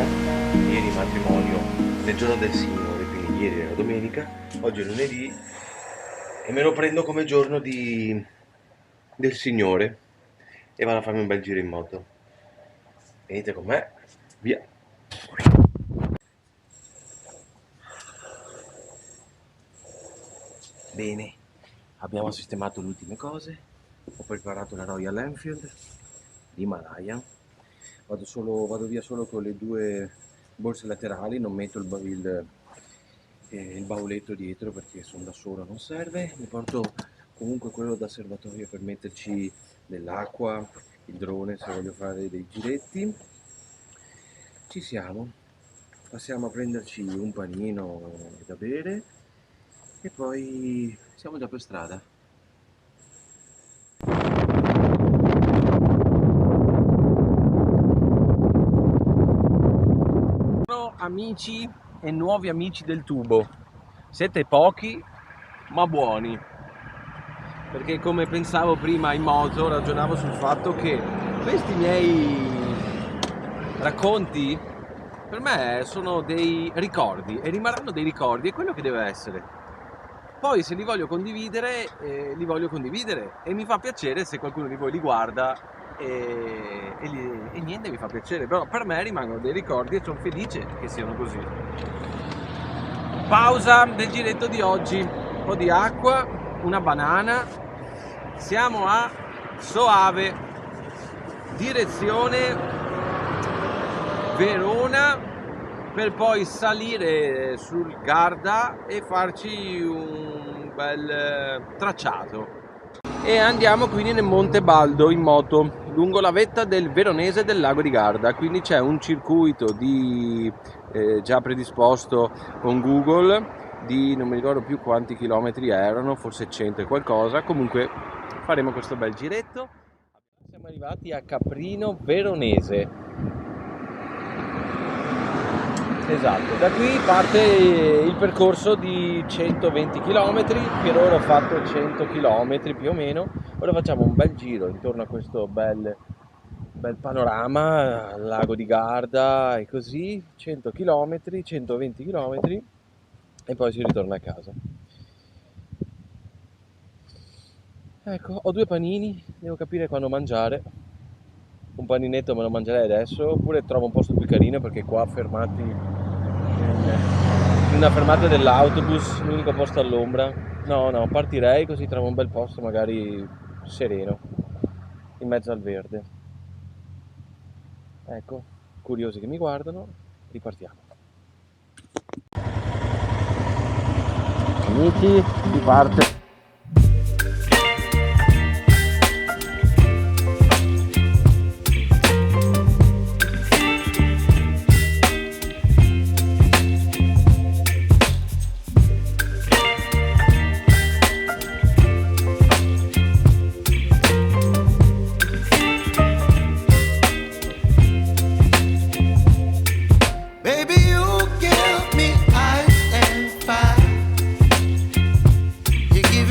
domenica, ieri matrimonio nel giorno del Signore, quindi ieri era domenica, oggi è lunedì e me lo prendo come giorno del Signore e vado a farmi un bel giro in moto. Venite con me, via! Bene, abbiamo sistemato le ultime cose, ho preparato la Royal Enfield, l'Himalayan, vado via solo con le due borse laterali, non metto il bauletto dietro perché sono da solo, non serve, mi porto comunque quello da serbatoio per metterci dell'acqua, il drone se voglio fare dei giretti. Ci siamo, passiamo a prenderci un panino da bere e poi siamo già per strada. Amici e nuovi amici del tubo, siete pochi ma buoni, perché come pensavo prima in moto ragionavo sul fatto che questi miei racconti per me sono dei ricordi e rimarranno dei ricordi, è quello che deve essere. Poi se li voglio condividere e mi fa piacere se qualcuno di voi li guarda e niente, mi fa piacere, però per me rimangono dei ricordi e sono felice che siano così. Pausa del giretto di oggi, un po' di acqua, una banana, siamo a Soave, direzione Verona, per poi salire sul Garda e farci un bel tracciato. E andiamo quindi nel Monte Baldo in moto, lungo la vetta del Veronese del lago di Garda, quindi c'è un circuito già predisposto con Google di non mi ricordo più quanti chilometri erano, forse 100 e qualcosa, comunque faremo questo bel giretto. Siamo arrivati a Caprino Veronese. Esatto, da qui parte il percorso di 120 km, per ora ho fatto 100 km più o meno, ora facciamo un bel giro intorno a questo bel panorama, al lago di Garda e così, 100 km, 120 km e poi si ritorna a casa. Ecco, ho due panini, devo capire quando mangiare. Un paninetto me lo mangerei adesso, oppure trovo un posto più carino perché qua fermati in una fermata dell'autobus, l'unico posto all'ombra. No, partirei così trovo un bel posto magari sereno, in mezzo al verde. Ecco, curiosi che mi guardano, ripartiamo. Amici, si parte. You give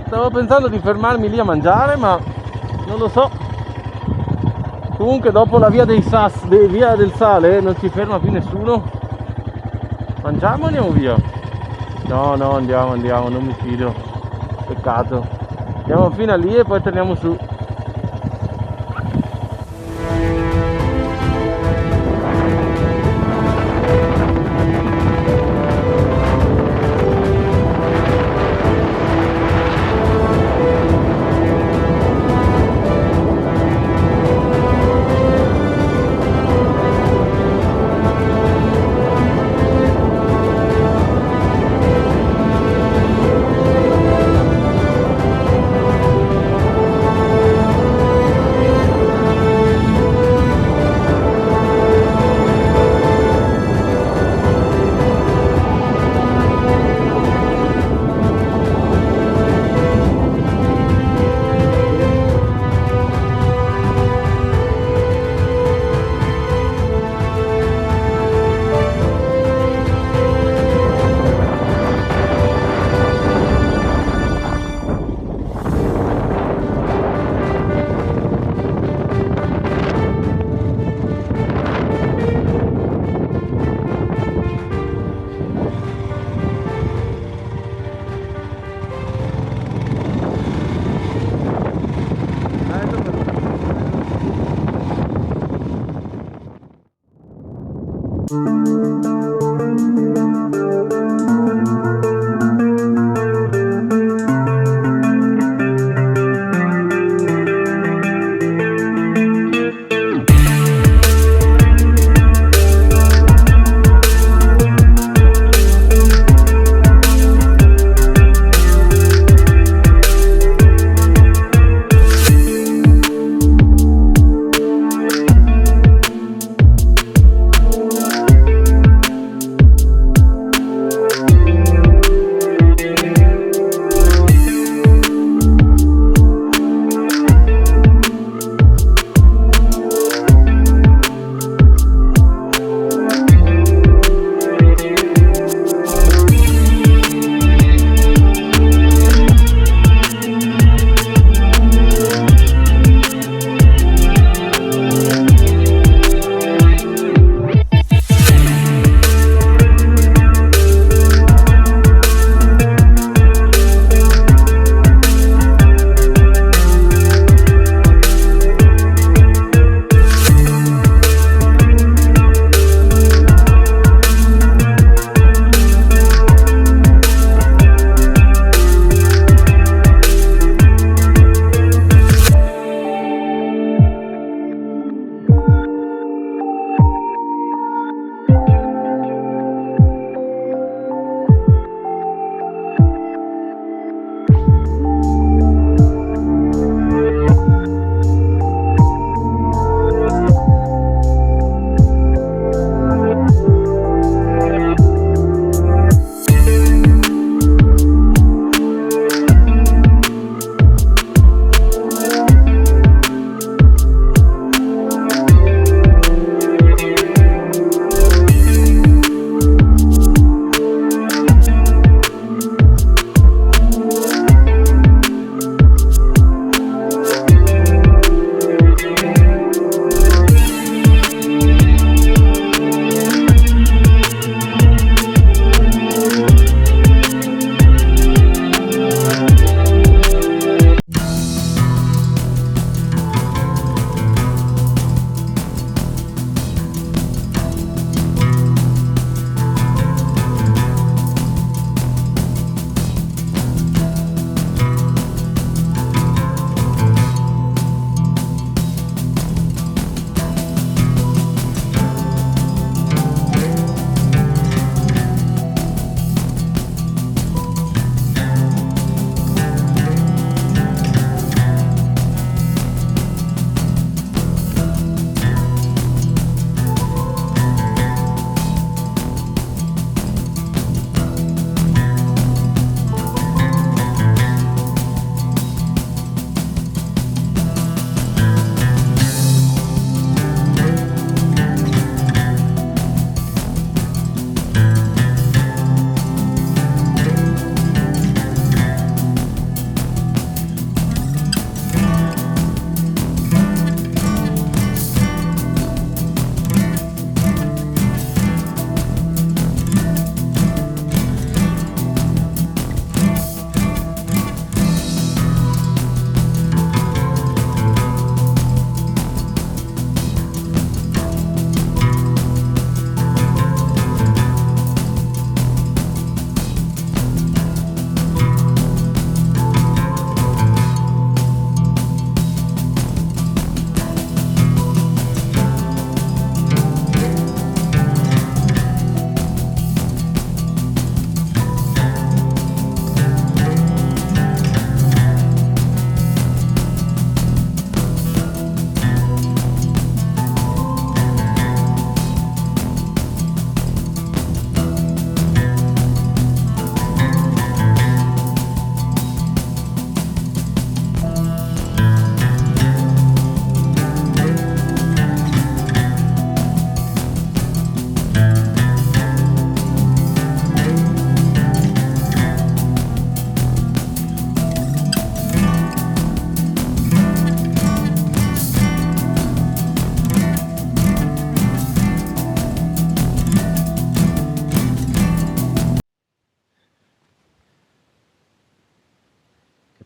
Stavo pensando di fermarmi lì a mangiare, ma non lo so. Comunque dopo la via dei via del sale non ci ferma più nessuno. Mangiamo o andiamo via? No, andiamo, non mi fido. Peccato. Andiamo fino a lì e poi torniamo su.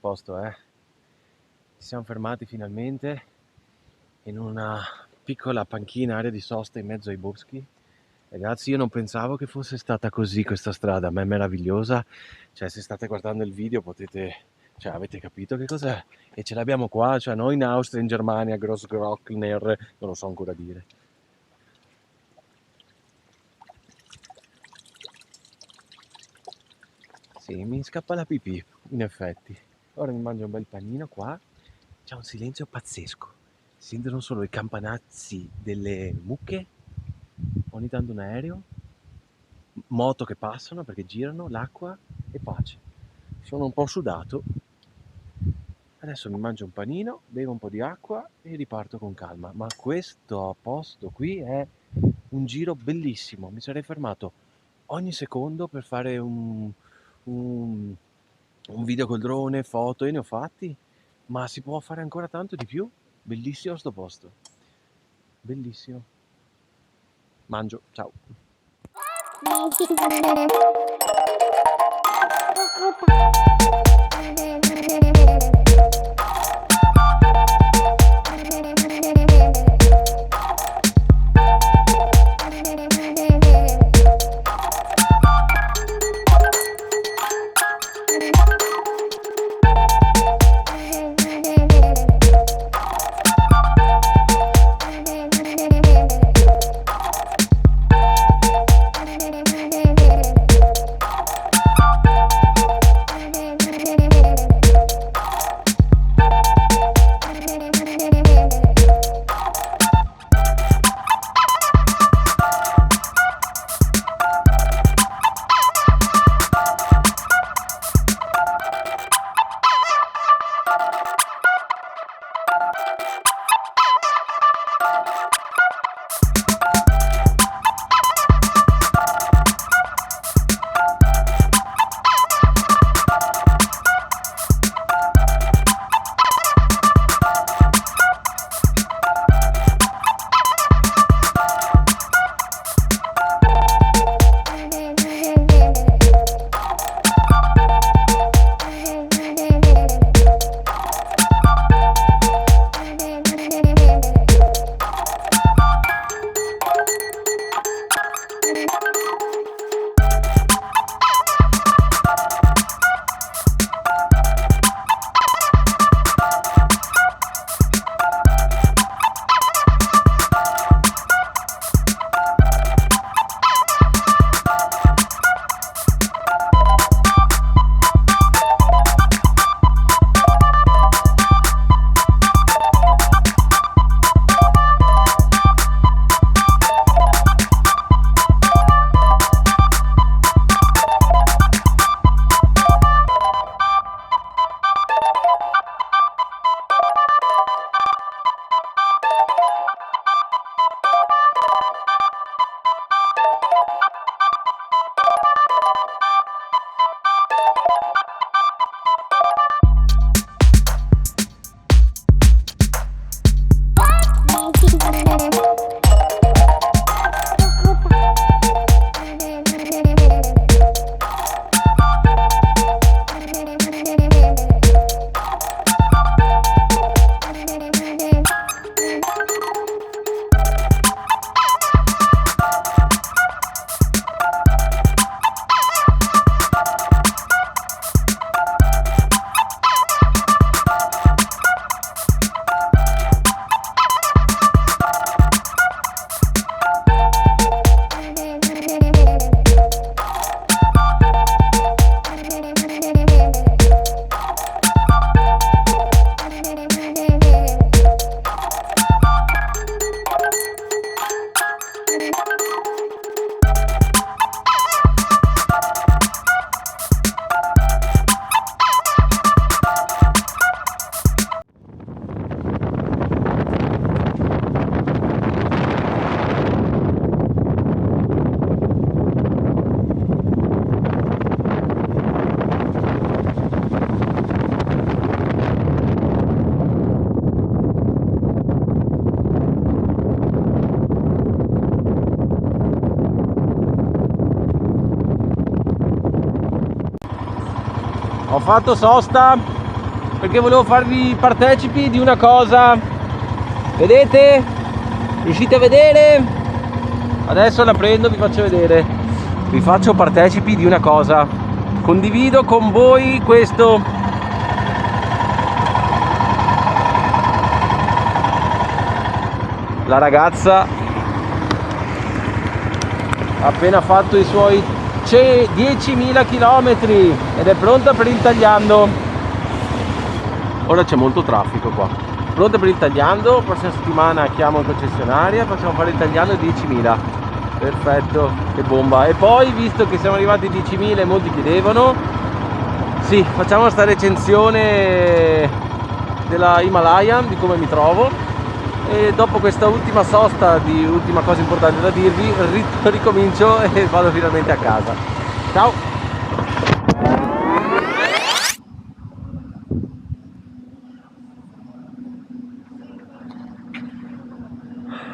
posto, Ci siamo fermati finalmente in una piccola panchina, area di sosta in mezzo ai boschi. Ragazzi, io non pensavo che fosse stata così questa strada, ma è meravigliosa. Cioè, se state guardando il video potete, cioè, avete capito che cos'è? E ce l'abbiamo qua, cioè, noi in Austria, in Germania, Grossglockner, non lo so ancora dire. Sì, mi scappa la pipì, in effetti. Ora mi mangio un bel panino qua. C'è un silenzio pazzesco. Si sentono solo i campanazzi delle mucche, ogni tanto un aereo, moto che passano perché girano, l'acqua e pace. Sono un po' sudato. Adesso mi mangio un panino, bevo un po' di acqua e riparto con calma. Ma questo posto qui è un giro bellissimo. Mi sarei fermato ogni secondo per fare un, un video col drone, foto, e ne ho fatti, ma si può fare ancora tanto di più. Bellissimo sto posto. Bellissimo. Mangio, ciao. Ho fatto sosta perché volevo farvi partecipi di una cosa. Vedete? Riuscite a vedere? Adesso la prendo, vi faccio vedere. Vi faccio partecipi di una cosa. Condivido con voi questo. La ragazza ha appena fatto i suoi 10.000 km ed è pronta per il tagliando. Ora c'è molto traffico qua. Pronta per il tagliando, prossima settimana chiamo in concessionaria, facciamo fare il tagliando 10.000. Perfetto, che bomba. E poi, visto che siamo arrivati a 10.000 e molti chiedevano, sì, facciamo sta recensione della Himalayan, di come mi trovo. E dopo questa ultima sosta di ultima cosa importante da dirvi, ricomincio e vado finalmente a casa. Ciao!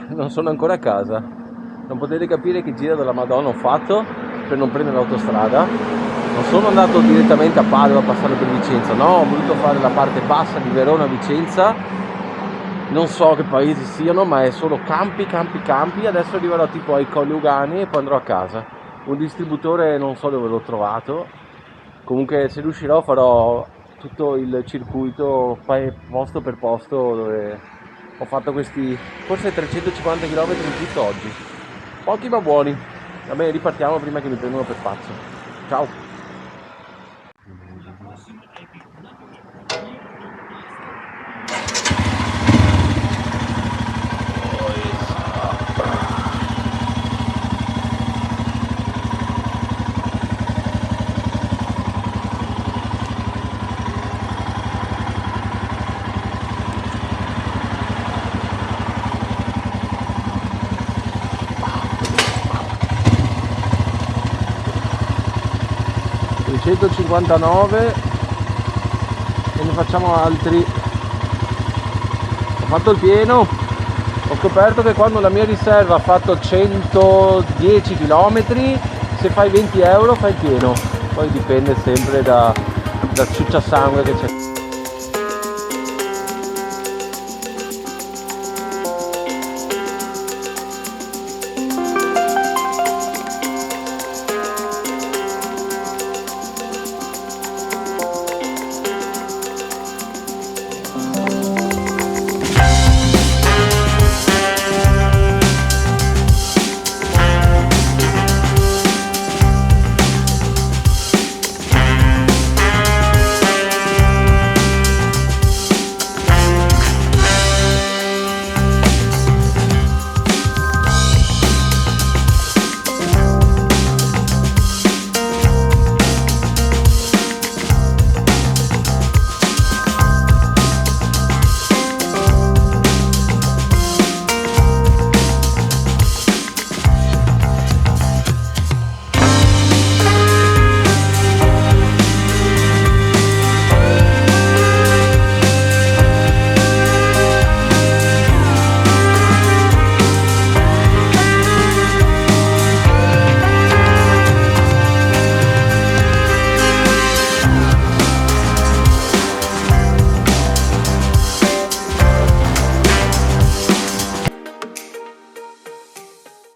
Non sono ancora a casa, non potete capire che giro della Madonna ho fatto per non prendere l'autostrada. Non sono andato direttamente a Padova a passare per Vicenza, no, ho voluto fare la parte bassa di Verona a Vicenza. Non so che paesi siano, ma è solo campi. Adesso arriverò tipo ai Colli Ugani e poi andrò a casa. Un distributore non so dove l'ho trovato, comunque se riuscirò farò tutto il circuito posto per posto dove ho fatto questi forse 350 km in tutto oggi. Pochi ma buoni. Vabbè, ripartiamo prima che mi prendano per pazzo. Ciao! E 159 e ne facciamo altri. Ho fatto il pieno, ho scoperto che quando la mia riserva ha fatto 110 km, se fai 20 euro fai il pieno, poi dipende sempre da ciuccia sangue che c'è.